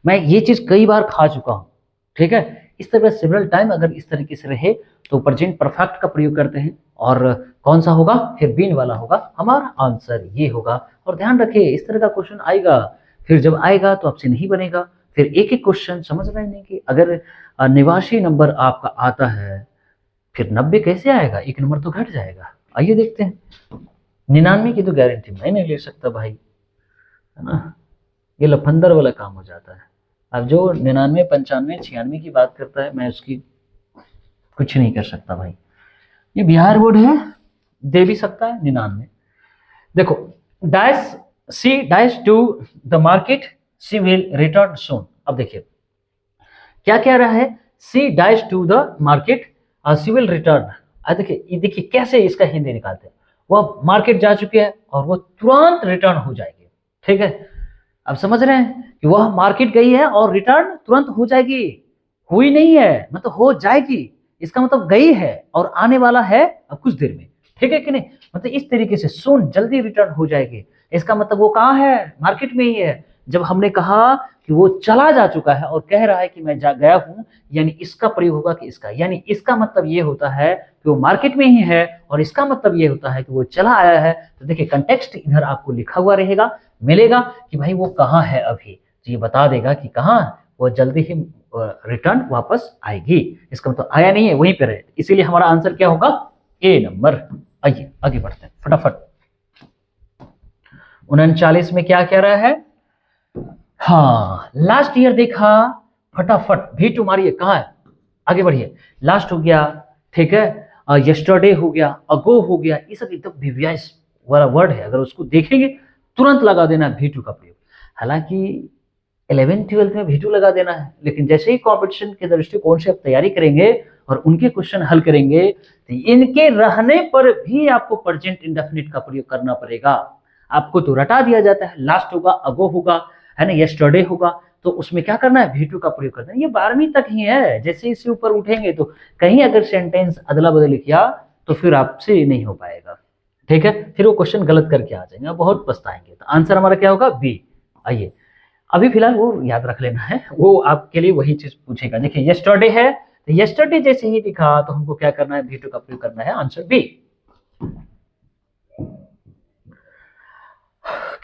मैं ये चीज कई बार खा चुका हूं, ठीक है। इस तरह सेवरल टाइम अगर इस तरीके से रहे तो प्रेजेंट परफेक्ट का प्रयोग करते हैं, और कौन सा होगा, फिर बीन वाला होगा, हमारा आंसर ये होगा। और ध्यान रखिए इस तरह का क्वेश्चन आएगा, फिर जब आएगा तो आपसे नहीं बनेगा, फिर एक एक क्वेश्चन समझ रहे हैं कि अगर 89 नंबर आपका आता है, फिर 90 कैसे आएगा, 1 नंबर तो घट जाएगा। आइए देखते हैं। 99 की तो गारंटी मैं नहीं ले सकता भाई, है ना, ये लफंदर वाला काम हो जाता है। अब जो 99, 95, 96 की बात करता है, मैं उसकी कुछ नहीं कर सकता भाई, ये बिहार बोर्ड है, दे भी सकता है 99। देखो, dash she dash to the market, she will return soon. अब देखिए क्या कह रहा है, she dash to the market, she will return. देखिए कैसे इसका हिंदी निकालते हैं, वह मार्केट जा चुके हैं और वो तुरंत रिटर्न हो जाएंगे, ठीक है। अब समझ रहे हैं कि वह मार्केट गई है और रिटर्न तुरंत हो जाएगी, हुई नहीं है, मतलब हो जाएगी, इसका मतलब गई है और आने वाला है अब कुछ देर में, ठीक है कि नहीं। मतलब इस तरीके से सुन जल्दी रिटर्न हो जाएगी, इसका मतलब वो कहाँ है, मार्केट में ही है। जब हमने कहा कि वो चला जा चुका है और कह रहा है कि मैं जा गया हूं, यानी इसका प्रयोग होगा कि इसका, यानी इसका मतलब ये होता है कि वो मार्केट में ही है और इसका मतलब ये होता है कि वो चला आया है। तो देखिए कंटेक्स्ट इधर आपको लिखा हुआ रहेगा, मिलेगा कि भाई वो कहाँ है अभी, तो ये बता देगा कि कहाँ वो जल्दी ही रिटर्न वापस आएगी, इसका मतलब आया नहीं है वहीं पे रहे, इसीलिए हमारा आंसर क्या होगा, ए नंबर। आइए आगे बढ़ते हैं फटाफट। 39 में क्या कह रहा है, हाँ लास्ट ईयर देखा, फटाफट V2 मारिए, कहाँ है, आगे बढ़िए। लास्ट हो गया, ठीक है, यस्टरडे हो गया, अगो हो गया, ये सब एकदम विवियास वाला वर्ड है, अगर उसको देखेंगे तुरंत लगा देना V2 का प्रयोग। हालांकि 11th-12th में V2 लगा देना है, लेकिन जैसे ही कॉम्पिटिशन के दृष्टिकोण से आप तैयारी करेंगे और उनके क्वेश्चन हल करेंगे तो इनके रहने पर भी आपको प्रेजेंट इंडेफिनिट का प्रयोग करना पड़ेगा। आपको तो रटा दिया जाता है, लास्ट होगा, अगो होगा, है ना, यस्टरडे होगा, तो उसमें क्या करना है, V2 का प्रयोग करना है। ये 12वीं तक ही है, जैसे इससे ऊपर उठेंगे तो कहीं अगर सेंटेंस अदला बदली किया तो फिर आपसे नहीं हो पाएगा, ठीक है, फिर वो क्वेश्चन गलत करके आ जाएंगे, बहुत पछताएंगे। तो आंसर हमारा क्या होगा, बी। आइए अभी फिलहाल वो याद रख लेना है, वो आपके लिए वही चीज पूछेगा। देखिए यस्टरडे है, तो यस्टरडे जैसे ही दिखा तो हमको क्या करना है, V2 का प्रयोग करना है, आंसर बी।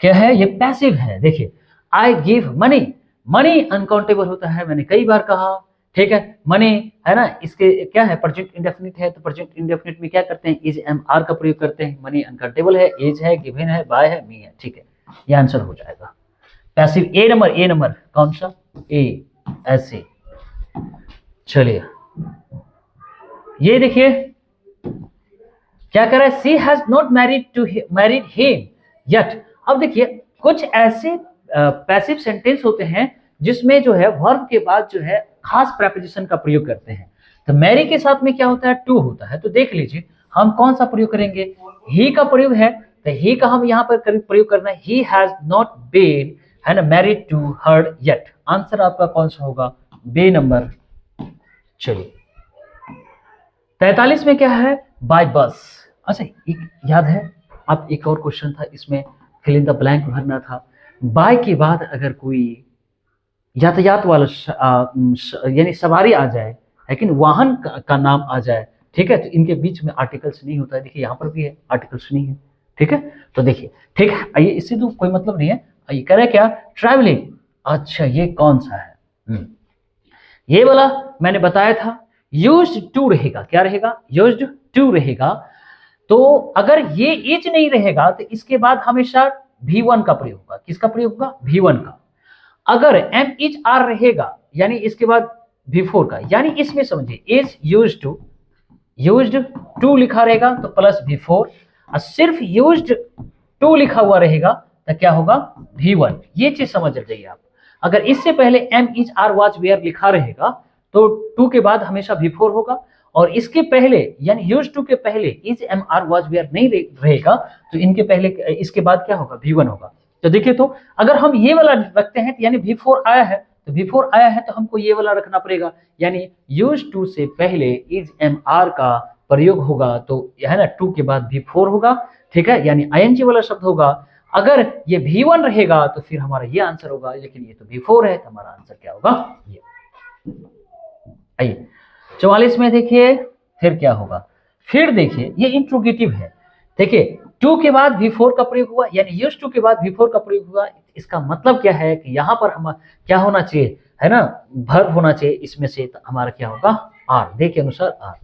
क्या है, ये पैसिव है। देखिए I give money, money uncountable होता है, मैंने कई बार कहा, ठीक है, मनी है ना, इसके क्या है, प्रेजेंट इंडेफिनिट है, तो प्रेजेंट इंडेफिनिट में क्या करते हैं, इज एम आर का प्रयोग करते हैं। मनी अनकाउंटेबल है, एज है, गिवन है, बाय है, मी है, ठीक है, ये आंसर हो जाएगा पैसिव। ए नंबर, ए नंबर कौन सा, ए, ऐसे। चलिए ये देखिए क्या कर रहा है, she has not married him yet. अब देखिए कुछ ऐसे पैसिव सेंटेंस होते हैं जिसमें जो है वर्ब के बाद जो है खास प्रेपोजिशन का प्रयोग करते हैं। तो मैरी के साथ में क्या होता है, टू होता है। तो देख लीजिए हम कौन सा प्रयोग करेंगे, ही का प्रयोग है, तो ही का हम यहाँ पर प्रयोग करना है, ही हैज नॉट बीन, है ना, married to her yet. Answer आपका कौन सा होगा, बी नंबर। चलिए 43 में क्या है, बाय बस। अच्छा एक याद है, आप एक और क्वेश्चन था इसमें फिल इन द ब्लैंक भरना था। बाय के बाद अगर कोई यातायात वाला यानी सवारी आ जाए, लेकिन वाहन का नाम आ जाए, ठीक है, तो इनके बीच में आर्टिकल्स नहीं होता है। देखिए यहाँ पर भी है, आर्टिकल्स नहीं है, ठीक है। तो देखिए ठीक है, आइए इससे तो कोई मतलब नहीं है। ये कह रहे क्या, ट्रैवलिंग। अच्छा ये कौन सा है, ये वाला मैंने बताया था, यूज्ड टू रहेगा, क्या रहेगा, यूज्ड टू रहेगा। तो अगर ये इज नहीं रहेगा तो इसके बाद हमेशा V1 का प्रयोग होगा, किसका प्रयोग होगा, V1 का। अगर एम इज आर रहेगा यानी इसके बाद V4 का, यानी इसमें समझिए इज यूज्ड टू लिखा रहेगा तो प्लस V4, और सिर्फ यूज्ड टू लिखा हुआ रहेगा तो क्या होगा, V1। ये चीज समझ जाइए आप। अगर इससे पहले am is are was were लिखा रहेगा तो टू के बाद हमेशा V4 होगा, और इसके पहले यानी यूज टू के पहले is am are was were नहीं रहेगा तो इनके पहले इसके बाद क्या होगा, V1 होगा। तो देखिए तो अगर हम ये वाला रखते हैं तो यानी V4 आया है, तो V4 आया है तो हमको ये वाला रखना पड़ेगा, यानी यूज टू से पहले इज एम आर का प्रयोग होगा, तो है ना, टू के बाद V4 होगा, ठीक है, यानी ING वाला शब्द होगा। अगर ये V1 रहेगा तो फिर हमारा ये आंसर होगा, लेकिन ये तो V4 है, तो हमारा आंसर क्या होगा, ये। आइए 44 में देखिए फिर क्या होगा, फिर देखिए ये इंट्रोगेटिव है। देखिए टू के बाद V4 का प्रयोग हुआ, यानी यूज टू के बाद V4 का प्रयोग हुआ। इसका मतलब क्या है कि यहाँ पर हम क्या होना चाहिए, है ना, वर्ब होना चाहिए इसमें से, तो हमारा क्या होगा, आर, देखिए अनुसार are.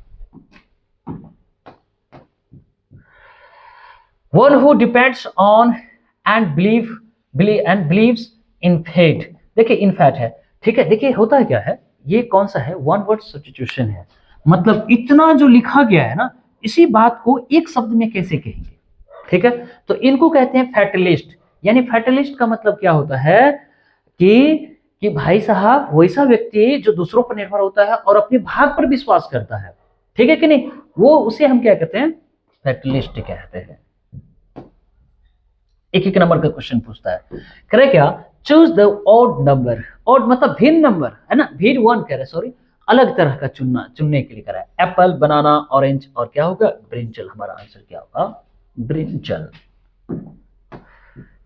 One who depends on and believes in fate. देखिए इन फैट है, ठीक है। देखिए होता है क्या है, ये कौन सा है, वन वर्ड सब्स्टिट्यूशन है। मतलब इतना जो लिखा गया है ना, इसी बात को एक शब्द में कैसे कहेंगे, ठीक है। तो इनको कहते हैं फैटलिस्ट। यानी फैटलिस्ट का मतलब क्या होता है कि भाई साहब वैसा व्यक्ति जो दूसरों पर निर्भर होता है और अपने भाग पर विश्वास करता है, ठीक है कि नहीं, वो उसे हम क्या कहते हैं, फैटलिस्ट कहते हैं। एक एक नंबर का क्वेश्चन पूछता है, करे क्या, choose the odd number, odd मतलब भिन्न नंबर है ना, भिन्न वन कह रहे हैं, सॉरी, अलग तरह का चुनने के लिए करा है। एप्पल, बनाना, ऑरेंज और क्या होगा, ब्रिंजल। हमारा आंसर क्या होगा, ब्रिंजल।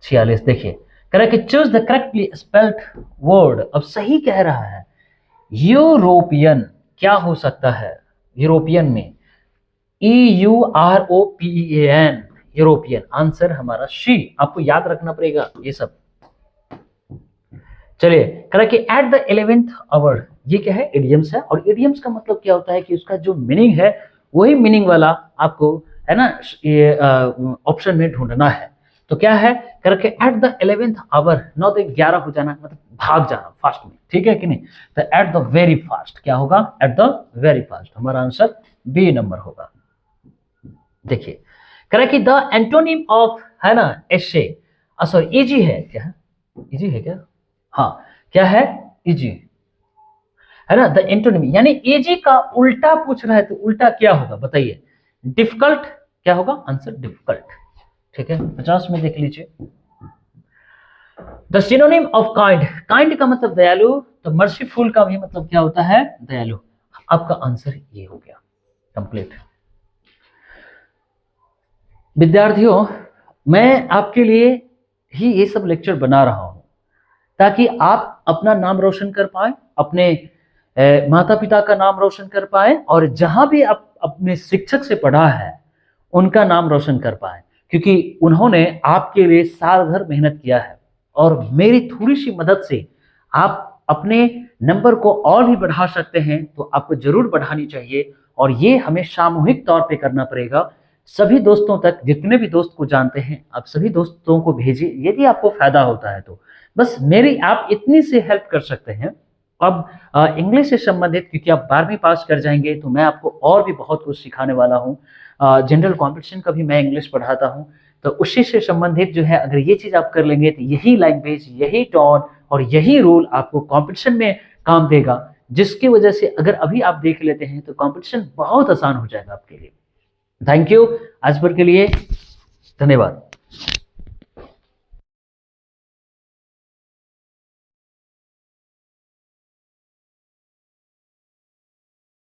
46 देखिए, कह रहा है कि choose the correctly spelled word. अब सही कह रहा है, यूरोपियन क्या हो सकता है, यूरोपियन में EUROPEAN, यूरोपियन। आंसर हमारा शी। आपको याद रखना पड़ेगा ये सब। चलिए, कह रहा है कि एट द 11th आवर, ये क्या है, इडियम्स है। और इडियम्स का मतलब क्या होता है कि उसका जो मीनिंग है वही मीनिंग वाला आपको है ना ये ऑप्शन में ढूंढना है। तो क्या है, कह रहा है कि एट द 11th आवर, 9 से 11 हो जाना मतलब भाग जाना फास्ट में, ठीक है कि नहीं। तो एट द वेरी फास्ट क्या होगा, एट द वेरी फास्ट। हमारा आंसर बी नंबर होगा। देखिए, कह रहा है कि द एंटोनिम ऑफ है ना एशे, सॉरी इजी है क्या, इजी है क्या, हाँ क्या है, इजी है ना। द एंटोनिम यानी इजी का उल्टा पूछ रहा है, तो उल्टा क्या होगा बताइए, डिफिकल्ट क्या होगा, आंसर डिफिकल्ट, ठीक है। 50 में देख लीजिए, the synonym of kind, kind का मतलब दयालु, तो मर्सीफुल का भी मतलब क्या होता है, दयालु। आपका आंसर ये हो गया कंप्लीट। विद्यार्थियों, मैं आपके लिए ही ये सब लेक्चर बना रहा हूं ताकि आप अपना नाम रोशन कर पाए, अपने माता पिता का नाम रोशन कर पाए, और जहां भी आप अपने शिक्षक से पढ़ा है उनका नाम रोशन कर पाए, क्योंकि उन्होंने आपके लिए साल भर मेहनत किया है। और मेरी थोड़ी सी मदद से आप अपने नंबर को और भी बढ़ा सकते हैं, तो आपको जरूर बढ़ानी चाहिए। और ये हमें सामूहिक तौर पे करना पड़ेगा। सभी दोस्तों तक, जितने भी दोस्त को जानते हैं आप सभी दोस्तों को भेजिए, यदि आपको फायदा होता है तो। बस मेरी आप इतनी से हेल्प कर सकते हैं। अब इंग्लिश से संबंधित, क्योंकि आप 12वीं पास कर जाएंगे, तो मैं आपको और भी बहुत कुछ सिखाने वाला हूँ। जनरल कॉम्पिटिशन का भी मैं इंग्लिश पढ़ाता हूँ, तो उसी से संबंधित जो है, अगर ये चीज़ आप कर लेंगे तो यही लैंग्वेज, यही टोन और यही रूल आपको कॉम्पिटिशन में काम देगा, जिसकी वजह से अगर अभी आप देख लेते हैं तो कॉम्पिटिशन बहुत आसान हो जाएगा आपके लिए। थैंक यू, आज भर के लिए धन्यवाद।